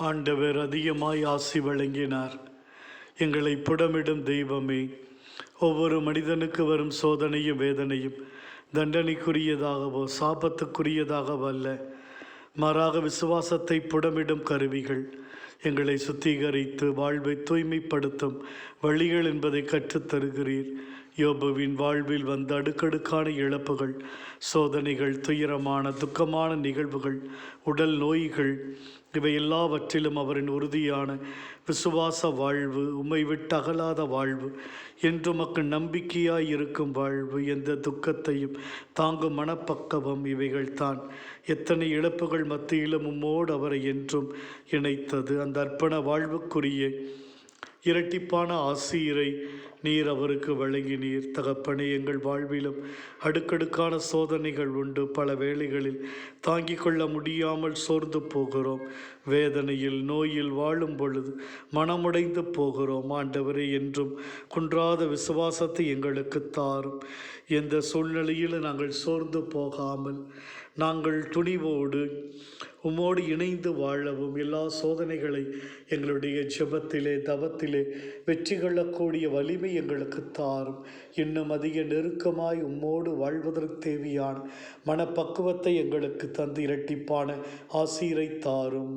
ஆண்டவர் அதிகமாய் ஆசி வழங்கினார். எங்களை புடமிடும் தெய்வமே, ஒவ்வொரு மனிதனுக்கு வரும் சோதனையும் வேதனையும் தண்டனைக்குரியதாகவோ சாபத்துக்குரியதாகவோ அல்ல, மாறாக விசுவாசத்தை புடமிடும் கருவிகள். எங்களை சுத்திகரித்து வாழ்வை தூய்மைப்படுத்தும் வழிகள் என்பதை கற்றுத்தருகிறீர். யோபுவின் வாழ்வில் வந்த அடுக்கடுக்கான இழப்புகள், சோதனைகள், துயரமான துக்கமான நிகழ்வுகள், உடல் நோய்கள், இவை எல்லாவற்றிலும் அவரின் உறுதியான விசுவாச வாழ்வு, உம்மை விட்டு அகலாத வாழ்வு, என்று உமக்கு நம்பிக்கையாய் இருக்கும் வாழ்வு, எந்த துக்கத்தையும் தாங்கும் மனப்பக்குவம், இவைகள் தான் எத்தனை இழப்புகள் மத்தியிலும் உம்மோடு அவரை என்றும் இணைத்தது. அந்த அர்ப்பண வாழ்வுக்குரிய இரட்டிப்பான ஆசிரை நீர் அவருக்கு வழங்கினீர். தகப்பனே, எங்கள் வாழ்விலும் அடுக்கடுக்கான சோதனைகள் உண்டு. பல வேளைகளில் தாங்கிக் கொள்ள முடியாமல் சோர்ந்து போகிறோம். வேதனையில் நோயில் வாழும் பொழுது மனமுடைந்து போகிறோம். ஆண்டவரே, என்றும் குன்றாத விசுவாசத்தை எங்களுக்கு தாரும். எந்த சூழ்நிலையிலும் நாங்கள் சோர்ந்து போகாமல் நாங்கள் துணிவோடு உம்மோடு இணைந்து வாழவும், எல்லா சோதனைகளை எங்களுடைய ஜெபத்திலே தவத்திலே வெற்றி கொள்ளக்கூடிய வலிமை எங்களுக்கு தாரும். இன்னும் அதிக நெருக்கமாய் உம்மோடு வாழ்வதற்கு தேவையான மனப்பக்குவத்தை எங்களுக்கு தந்து இரட்டிப்பான ஆசீரை தாரும்.